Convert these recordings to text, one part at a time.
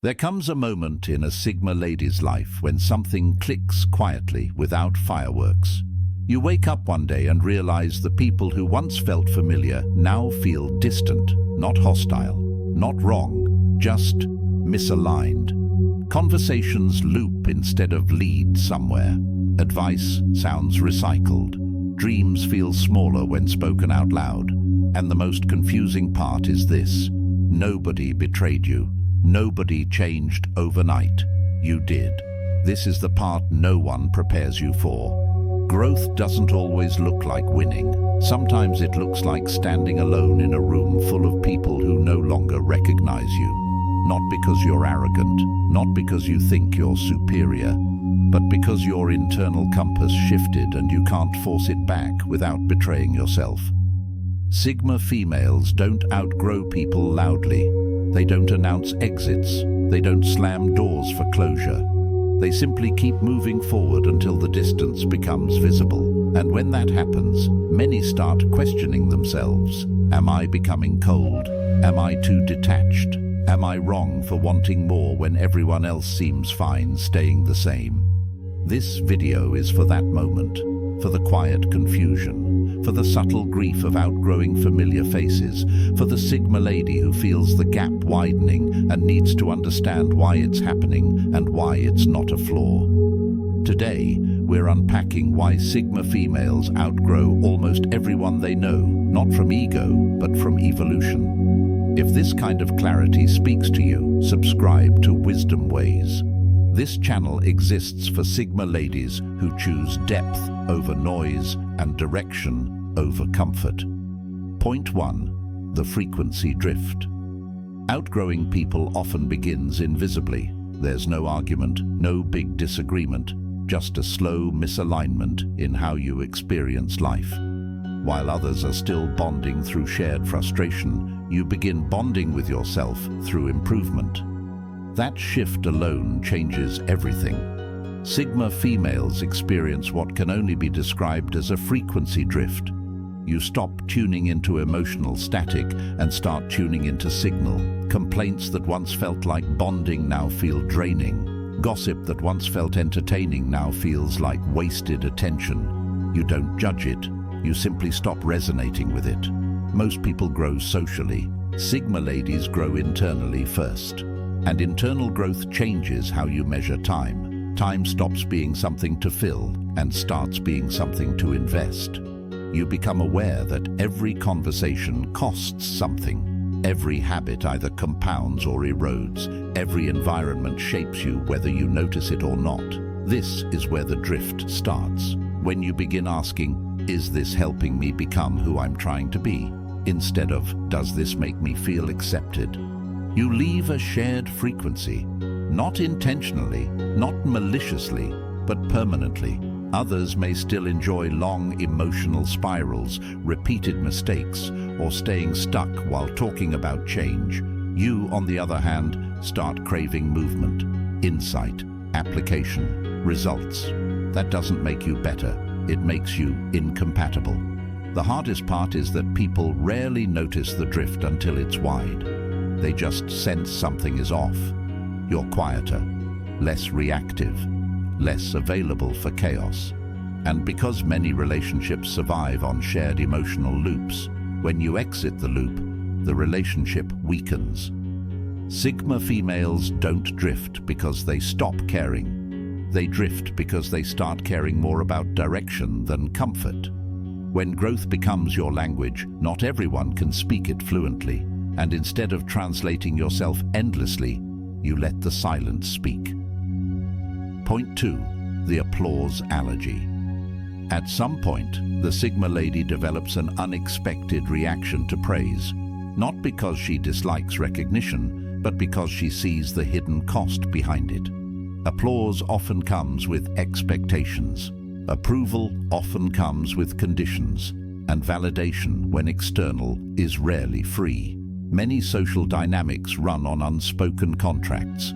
There comes a moment in a Sigma lady's life when something clicks quietly without fireworks. You wake up one day and realize the people who once felt familiar now feel distant, not hostile, not wrong, just misaligned. Conversations loop instead of lead somewhere. Advice sounds recycled. Dreams feel smaller when spoken out loud. And the most confusing part is this: nobody betrayed you. Nobody changed overnight. You did. This is the part no one prepares you for. Growth doesn't always look like winning. Sometimes it looks like standing alone in a room full of people who no longer recognize you. Not because you're arrogant, not because you think you're superior, but because your internal compass shifted and you can't force it back without betraying yourself. Sigma females don't outgrow people loudly. They don't announce exits. They don't slam doors for closure. They simply keep moving forward until the distance becomes visible. And when that happens, many start questioning themselves. Am I becoming cold? Am I too detached? Am I wrong for wanting more when everyone else seems fine staying the same? This video is for that moment, for the quiet confusion, for the subtle grief of outgrowing familiar faces, for the Sigma lady who feels the gap widening and needs to understand why it's happening and why it's not a flaw. Today, we're unpacking why Sigma females outgrow almost everyone they know, not from ego, but from evolution. If this kind of clarity speaks to you, subscribe to Wisdom Ways. This channel exists for Sigma ladies who choose depth over noise and direction over comfort. Point 1. The frequency drift. Outgrowing people often begins invisibly. There's no argument, no big disagreement, just a slow misalignment in how you experience life. While others are still bonding through shared frustration, you begin bonding with yourself through improvement. That shift alone changes everything. Sigma females experience what can only be described as a frequency drift. You stop tuning into emotional static and start tuning into signal. Complaints that once felt like bonding now feel draining. Gossip that once felt entertaining now feels like wasted attention. You don't judge it, you simply stop resonating with it. Most people grow socially. Sigma ladies grow internally first. And internal growth changes how you measure time. Time stops being something to fill and starts being something to invest. You become aware that every conversation costs something. Every habit either compounds or erodes. Every environment shapes you whether you notice it or not. This is where the drift starts. When you begin asking, is this helping me become who I'm trying to be? Instead of, does this make me feel accepted? You leave a shared frequency, not intentionally, not maliciously, but permanently. Others may still enjoy long emotional spirals, repeated mistakes, or staying stuck while talking about change. You, on the other hand, start craving movement, insight, application, results. That doesn't make you better, it makes you incompatible. The hardest part is that people rarely notice the drift until it's wide. They just sense something is off. You're quieter, less reactive, less available for chaos. And because many relationships survive on shared emotional loops, when you exit the loop, the relationship weakens. Sigma females don't drift because they stop caring. They drift because they start caring more about direction than comfort. When growth becomes your language, not everyone can speak it fluently. And instead of translating yourself endlessly, you let the silence speak. Point 2. The applause allergy. At some point, the Sigma lady develops an unexpected reaction to praise, not because she dislikes recognition, but because she sees the hidden cost behind it. Applause often comes with expectations. Approval often comes with conditions, and validation, when external, is rarely free. Many social dynamics run on unspoken contracts.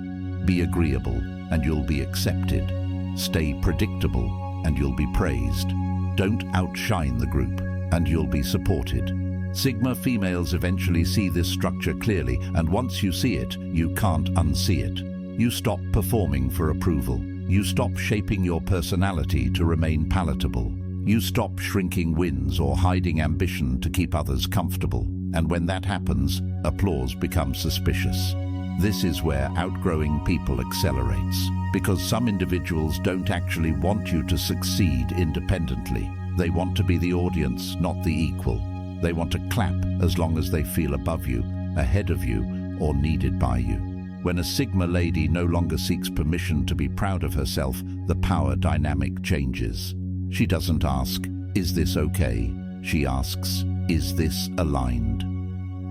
Be agreeable and you'll be accepted. Stay predictable and you'll be praised. Don't outshine the group and you'll be supported. Sigma females eventually see this structure clearly, and once you see it, you can't unsee it. You stop performing for approval. You stop shaping your personality to remain palatable. You stop shrinking wins or hiding ambition to keep others comfortable. And when that happens, applause becomes suspicious. This is where outgrowing people accelerates, because some individuals don't actually want you to succeed independently. They want to be the audience, not the equal. They want to clap as long as they feel above you, ahead of you, or needed by you. When a Sigma lady no longer seeks permission to be proud of herself, the power dynamic changes. She doesn't ask, "Is this okay?" She asks, "Is this aligned?"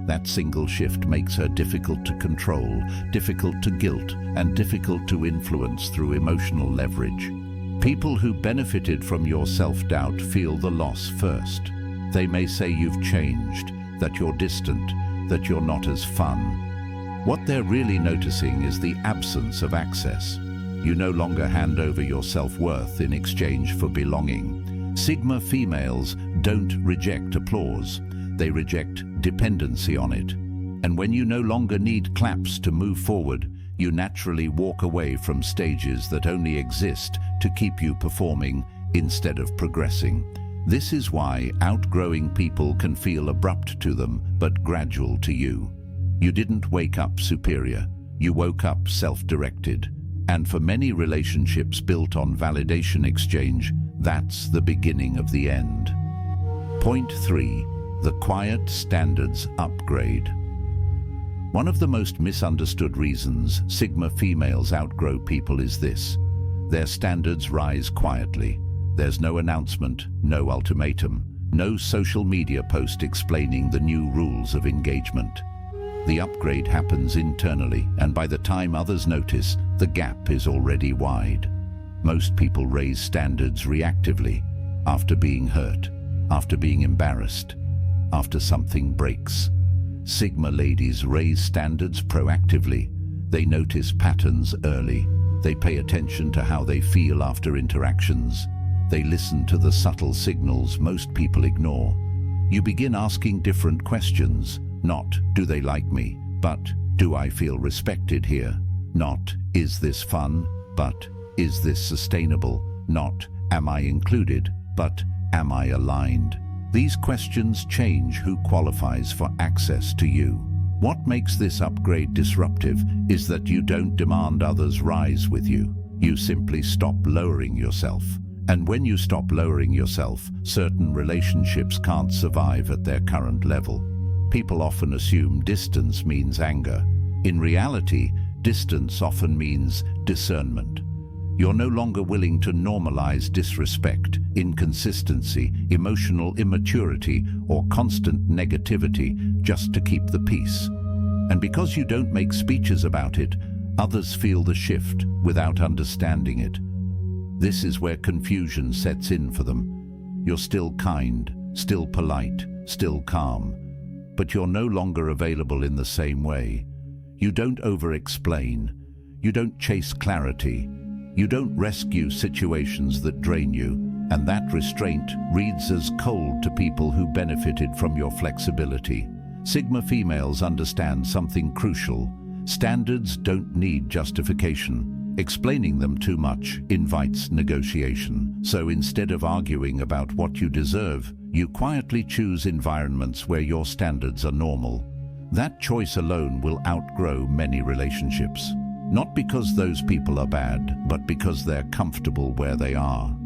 That single shift makes her difficult to control, difficult to guilt, and difficult to influence through emotional leverage. People who benefited from your self-doubt feel the loss first. They may say you've changed, that you're distant, that you're not as fun. What they're really noticing is the absence of access. You no longer hand over your self-worth in exchange for belonging. Sigma females don't reject applause. They reject dependency on it. And when you no longer need claps to move forward, you naturally walk away from stages that only exist to keep you performing instead of progressing. This is why outgrowing people can feel abrupt to them, but gradual to you. You didn't wake up superior. You woke up self-directed. And for many relationships built on validation exchange, that's the beginning of the end. Point 3. The quiet standards upgrade. One of the most misunderstood reasons Sigma females outgrow people is this. Their standards rise quietly. There's no announcement, no ultimatum, no social media post explaining the new rules of engagement. The upgrade happens internally, and by the time others notice, the gap is already wide. Most people raise standards reactively, after being hurt, after being embarrassed, after something breaks. Sigma ladies raise standards proactively. They notice patterns early. They pay attention to how they feel after interactions. They listen to the subtle signals most people ignore. You begin asking different questions. Not, do they like me? But, do I feel respected here? Not, is this fun? But, is this sustainable? Not, am I included? But, am I aligned? These questions change who qualifies for access to you. What makes this upgrade disruptive is that you don't demand others rise with you. You simply stop lowering yourself. And when you stop lowering yourself, certain relationships can't survive at their current level. People often assume distance means anger. In reality, distance often means discernment. You're no longer willing to normalize disrespect, inconsistency, emotional immaturity, or constant negativity just to keep the peace. And because you don't make speeches about it, others feel the shift without understanding it. This is where confusion sets in for them. You're still kind, still polite, still calm, but you're no longer available in the same way. You don't over-explain. You don't chase clarity. You don't rescue situations that drain you, and that restraint reads as cold to people who benefited from your flexibility. Sigma females understand something crucial. Standards don't need justification. Explaining them too much invites negotiation. So instead of arguing about what you deserve, you quietly choose environments where your standards are normal. That choice alone will outgrow many relationships. Not because those people are bad, but because they're comfortable where they are.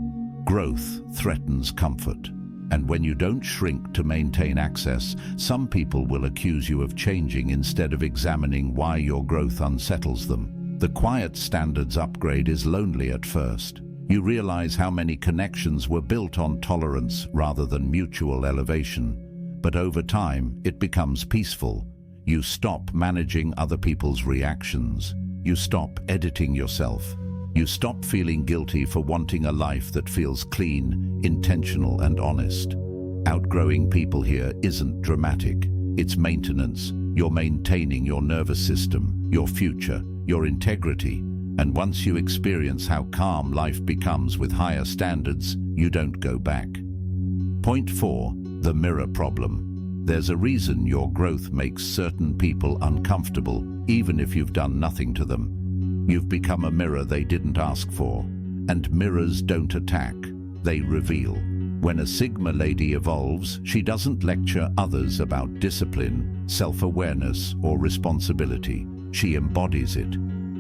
Growth threatens comfort. And when you don't shrink to maintain access, some people will accuse you of changing instead of examining why your growth unsettles them. The quiet standards upgrade is lonely at first. You realize how many connections were built on tolerance rather than mutual elevation. But over time, it becomes peaceful. You stop managing other people's reactions. You stop editing yourself. You stop feeling guilty for wanting a life that feels clean, intentional, and honest. Outgrowing people here isn't dramatic. It's maintenance. You're maintaining your nervous system, your future, your integrity. And once you experience how calm life becomes with higher standards, you don't go back. Point 4. The mirror problem. There's a reason your growth makes certain people uncomfortable, even if you've done nothing to them. You've become a mirror they didn't ask for, and mirrors don't attack, they reveal. When a Sigma lady evolves, she doesn't lecture others about discipline, self-awareness, or responsibility. She embodies it.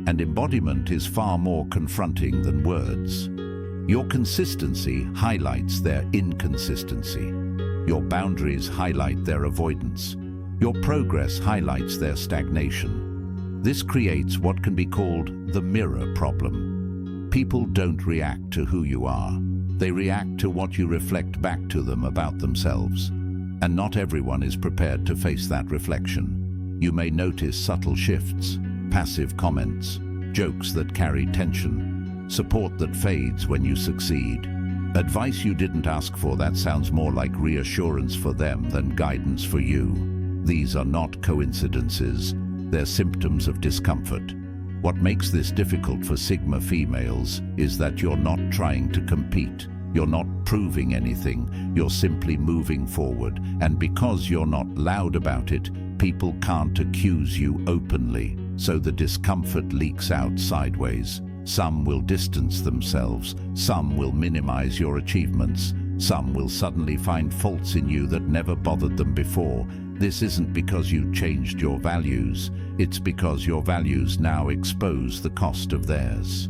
And embodiment is far more confronting than words. Your consistency highlights their inconsistency. Your boundaries highlight their avoidance. Your progress highlights their stagnation. This creates what can be called the mirror problem. People don't react to who you are. They react to what you reflect back to them about themselves. And not everyone is prepared to face that reflection. You may notice subtle shifts, passive comments, jokes that carry tension, support that fades when you succeed. Advice you didn't ask for that sounds more like reassurance for them than guidance for you. These are not coincidences, they're symptoms of discomfort. What makes this difficult for Sigma females is that you're not trying to compete. You're not proving anything, you're simply moving forward. And because you're not loud about it, people can't accuse you openly. So the discomfort leaks out sideways. Some will distance themselves, some will minimize your achievements, some will suddenly find faults in you that never bothered them before. This isn't because you changed your values, it's because your values now expose the cost of theirs.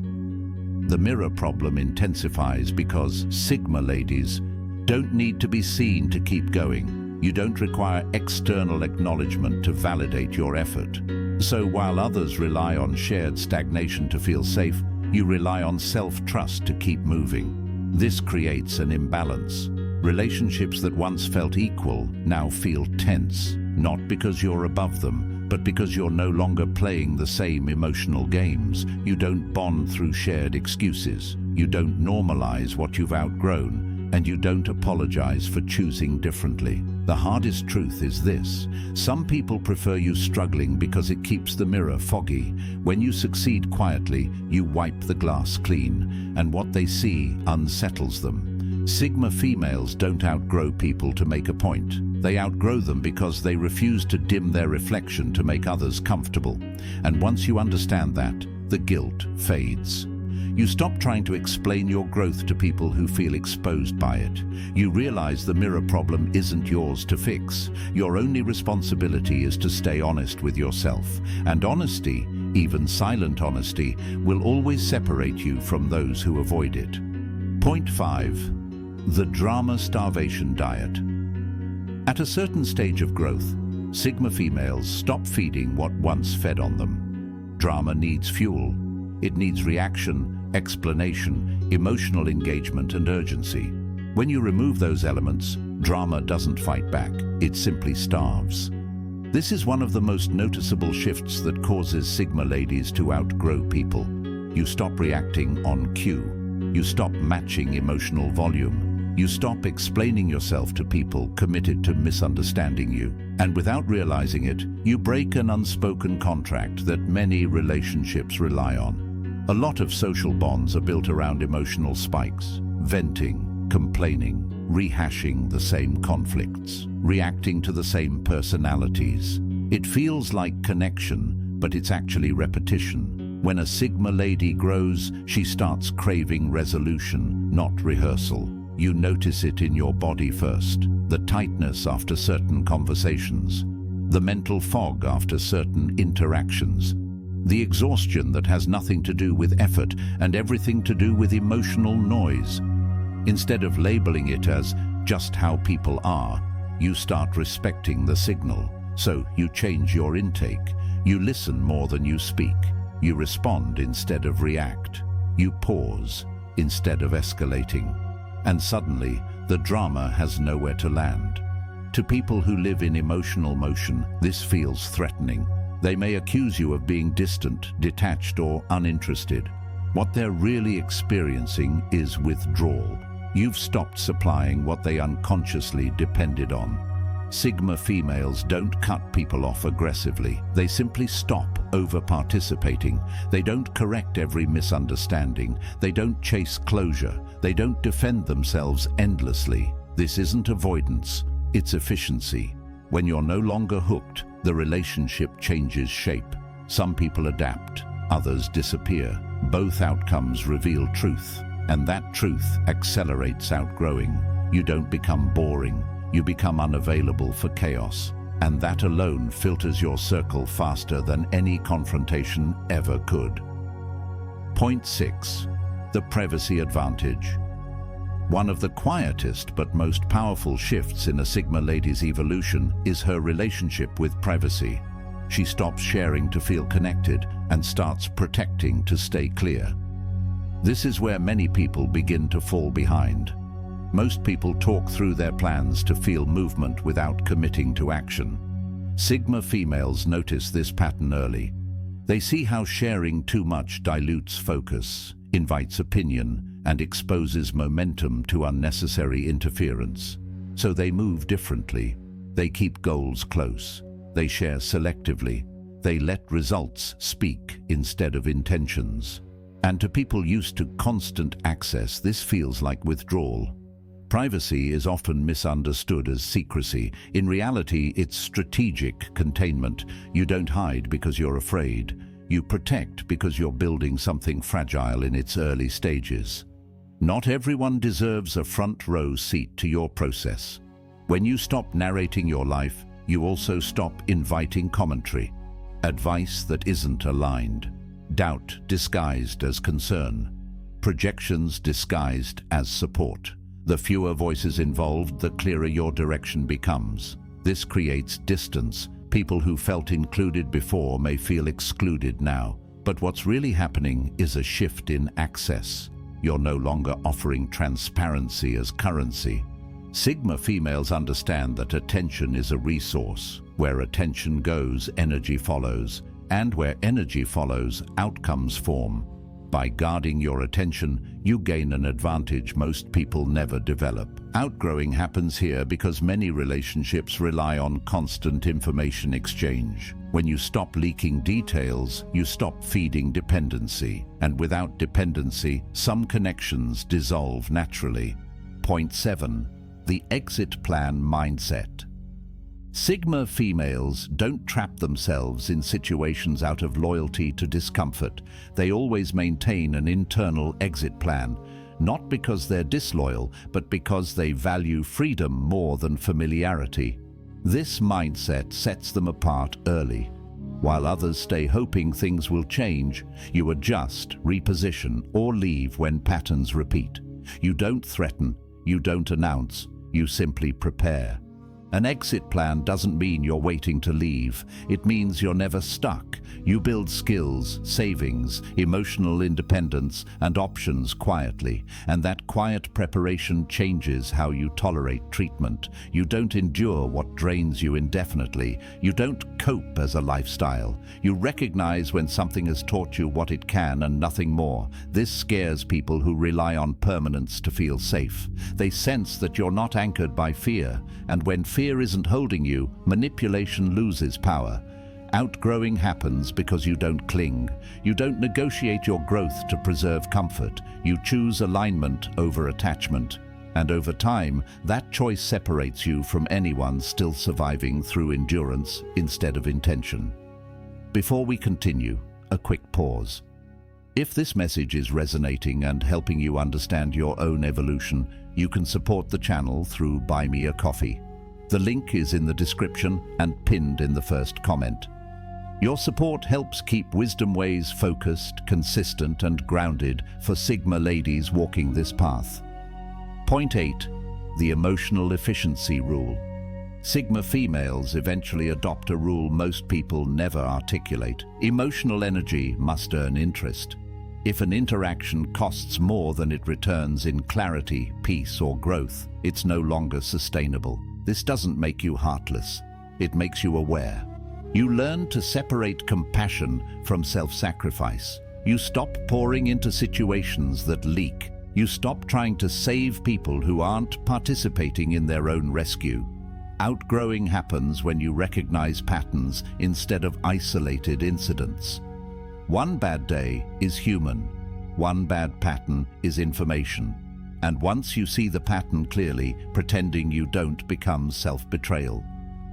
The mirror problem intensifies because Sigma ladies don't need to be seen to keep going. You don't require external acknowledgement to validate your effort. So while others rely on shared stagnation to feel safe, you rely on self-trust to keep moving. This creates an imbalance. Relationships that once felt equal now feel tense, not because you're above them, but because you're no longer playing the same emotional games. You don't bond through shared excuses. You don't normalize what you've outgrown, and you don't apologize for choosing differently. The hardest truth is this: some people prefer you struggling because it keeps the mirror foggy. When you succeed quietly, you wipe the glass clean, and what they see unsettles them. Sigma females don't outgrow people to make a point. They outgrow them because they refuse to dim their reflection to make others comfortable. And once you understand that, the guilt fades. You stop trying to explain your growth to people who feel exposed by it. You realize the mirror problem isn't yours to fix. Your only responsibility is to stay honest with yourself. And honesty, even silent honesty, will always separate you from those who avoid it. Point 5. The drama starvation diet. At a certain stage of growth, Sigma females stop feeding what once fed on them. Drama needs fuel. It needs reaction, explanation, emotional engagement, and urgency. When you remove those elements, drama doesn't fight back, it simply starves. This is one of the most noticeable shifts that causes Sigma ladies to outgrow people. You stop reacting on cue. You stop matching emotional volume. You stop explaining yourself to people committed to misunderstanding you. And without realizing it, you break an unspoken contract that many relationships rely on. A lot of social bonds are built around emotional spikes, venting, complaining, rehashing the same conflicts, reacting to the same personalities. It feels like connection, but it's actually repetition. When a Sigma lady grows, she starts craving resolution, not rehearsal. You notice it in your body first, the tightness after certain conversations, the mental fog after certain interactions, the exhaustion that has nothing to do with effort and everything to do with emotional noise. Instead of labeling it as just how people are, you start respecting the signal. So you change your intake. You listen more than you speak. You respond instead of react. You pause instead of escalating. And suddenly, the drama has nowhere to land. To people who live in emotional motion, this feels threatening. They may accuse you of being distant, detached, or uninterested. What they're really experiencing is withdrawal. You've stopped supplying what they unconsciously depended on. Sigma females don't cut people off aggressively. They simply stop over-participating. They don't correct every misunderstanding. They don't chase closure. They don't defend themselves endlessly. This isn't avoidance, it's efficiency. When you're no longer hooked, the relationship changes shape. Some people adapt, others disappear. Both outcomes reveal truth, and that truth accelerates outgrowing. You don't become boring, you become unavailable for chaos, and that alone filters your circle faster than any confrontation ever could. Point 6. The privacy advantage. One of the quietest but most powerful shifts in a Sigma lady's evolution is her relationship with privacy. She stops sharing to feel connected and starts protecting to stay clear. This is where many people begin to fall behind. Most people talk through their plans to feel movement without committing to action. Sigma females notice this pattern early. They see how sharing too much dilutes focus, invites opinion, and exposes momentum to unnecessary interference. So they move differently. They keep goals close. They share selectively. They let results speak instead of intentions. And to people used to constant access, this feels like withdrawal. Privacy is often misunderstood as secrecy. In reality, it's strategic containment. You don't hide because you're afraid. You protect because you're building something fragile in its early stages. Not everyone deserves a front row seat to your process. When you stop narrating your life, you also stop inviting commentary, advice that isn't aligned, doubt disguised as concern, projections disguised as support. The fewer voices involved, the clearer your direction becomes. This creates distance. People who felt included before may feel excluded now. But what's really happening is a shift in access. You're no longer offering transparency as currency. Sigma females understand that attention is a resource. Where attention goes, energy follows. And where energy follows, outcomes form. By guarding your attention, you gain an advantage most people never develop. Outgrowing happens here because many relationships rely on constant information exchange. When you stop leaking details, you stop feeding dependency. And without dependency, some connections dissolve naturally. Point 7. The exit plan mindset. Sigma females don't trap themselves in situations out of loyalty to discomfort. They always maintain an internal exit plan, not because they're disloyal, but because they value freedom more than familiarity. This mindset sets them apart early. While others stay hoping things will change, you adjust, reposition, or leave when patterns repeat. You don't threaten, you don't announce, you simply prepare. An exit plan doesn't mean you're waiting to leave. It means you're never stuck. You build skills, savings, emotional independence, and options quietly. And that quiet preparation changes how you tolerate treatment. You don't endure what drains you indefinitely. You don't cope as a lifestyle. You recognize when something has taught you what it can and nothing more. This scares people who rely on permanence to feel safe. They sense that you're not anchored by fear, and when fear isn't holding you, manipulation loses power. Outgrowing happens because you don't cling. You don't negotiate your growth to preserve comfort. You choose alignment over attachment. And over time, that choice separates you from anyone still surviving through endurance instead of intention. Before we continue, a quick pause. If this message is resonating and helping you understand your own evolution, you can support the channel through Buy Me a Coffee. The link is in the description and pinned in the first comment. Your support helps keep Wisdom Ways focused, consistent, and grounded for Sigma ladies walking this path. Point 8. The emotional efficiency rule. Sigma females eventually adopt a rule most people never articulate. Emotional energy must earn interest. If an interaction costs more than it returns in clarity, peace, or growth, it's no longer sustainable. This doesn't make you heartless. It makes you aware. You learn to separate compassion from self-sacrifice. You stop pouring into situations that leak. You stop trying to save people who aren't participating in their own rescue. Outgrowing happens when you recognize patterns instead of isolated incidents. One bad day is human. One bad pattern is information. And once you see the pattern clearly, pretending you don't becomes self-betrayal.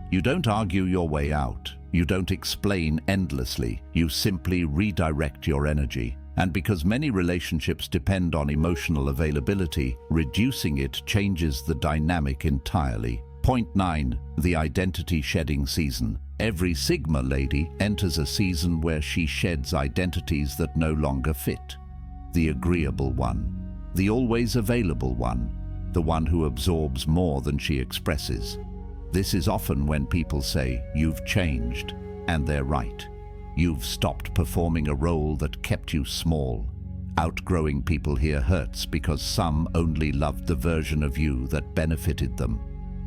You don't argue your way out. You don't explain endlessly. You simply redirect your energy. And because many relationships depend on emotional availability, reducing it changes the dynamic entirely. Point 9. The identity shedding season. Every Sigma lady enters a season where she sheds identities that no longer fit. The agreeable one. The always available one. The one who absorbs more than she expresses. This is often when people say, "You've changed," and they're right. You've stopped performing a role that kept you small. Outgrowing people here hurts because some only loved the version of you that benefited them.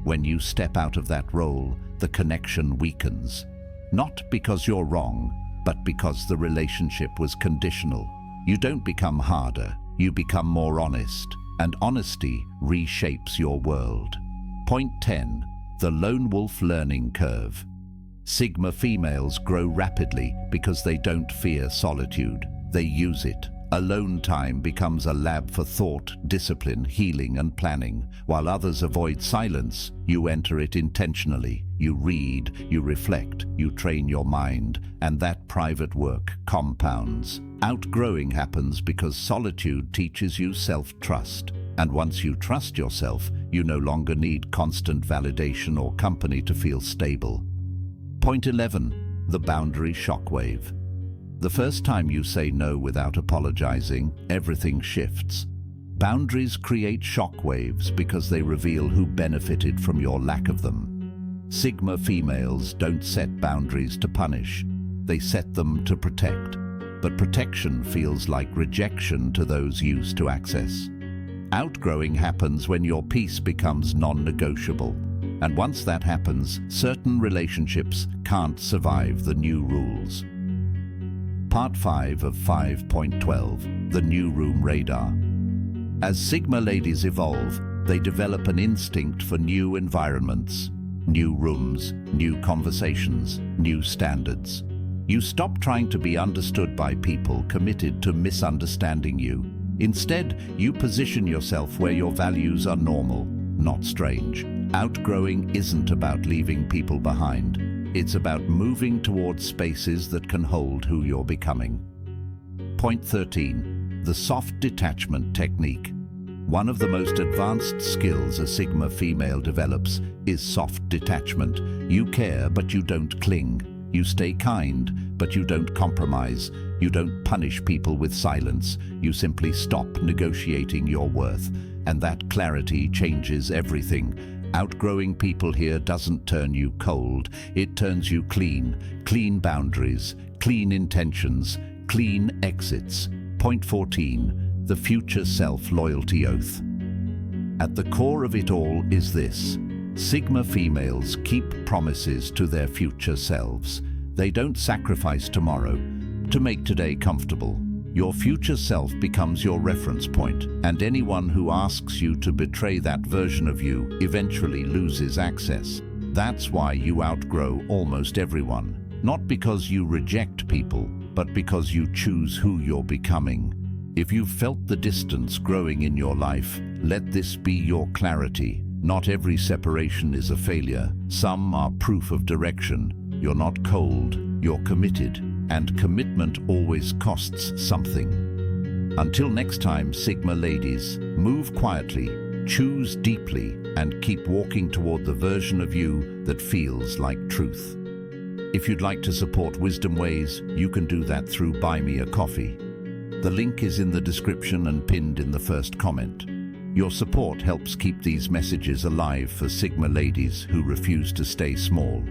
When you step out of that role, the connection weakens. Not because you're wrong, but because the relationship was conditional. You don't become harder, you become more honest, and honesty reshapes your world. Point 10. The lone wolf learning curve. Sigma females grow rapidly because they don't fear solitude. They use it. Alone time becomes a lab for thought, discipline, healing, and planning. While others avoid silence, you enter it intentionally. You read, you reflect, you train your mind, and that private work compounds. Outgrowing happens because solitude teaches you self-trust. And once you trust yourself, you no longer need constant validation or company to feel stable. Point 11. The boundary shockwave. The first time you say no without apologizing, everything shifts. Boundaries create shockwaves because they reveal who benefited from your lack of them. Sigma females don't set boundaries to punish. They set them to protect. But protection feels like rejection to those used to access. Outgrowing happens when your peace becomes non-negotiable. And once that happens, certain relationships can't survive the new rules. Part 5 of 5.12, the New Room Radar. As Sigma ladies evolve, they develop an instinct for new environments, new rooms, new conversations, new standards. You stop trying to be understood by people committed to misunderstanding you. Instead, you position yourself where your values are normal, not strange. Outgrowing isn't about leaving people behind. It's about moving towards spaces that can hold who you're becoming. Point 13. The soft detachment technique. One of the most advanced skills a Sigma female develops is soft detachment. You care, but you don't cling. You stay kind, but you don't compromise. You don't punish people with silence. You simply stop negotiating your worth. And that clarity changes everything. Outgrowing people here doesn't turn you cold. It turns you clean. Clean boundaries, clean intentions, clean exits. Point 14. The future self-loyalty oath. At the core of it all is this. Sigma females keep promises to their future selves. They don't sacrifice tomorrow to make today comfortable. Your future self becomes your reference point, and anyone who asks you to betray that version of you eventually loses access. That's why you outgrow almost everyone. Not because you reject people, but because you choose who you're becoming. If you've felt the distance growing in your life, let this be your clarity. Not every separation is a failure. Some are proof of direction. You're not cold, you're committed. And commitment always costs something. Until next time, Sigma ladies, move quietly, choose deeply, and keep walking toward the version of you that feels like truth. If you'd like to support Wisdom Ways, you can do that through Buy Me a Coffee. The link is in the description and pinned in the first comment. Your support helps keep these messages alive for Sigma ladies who refuse to stay small.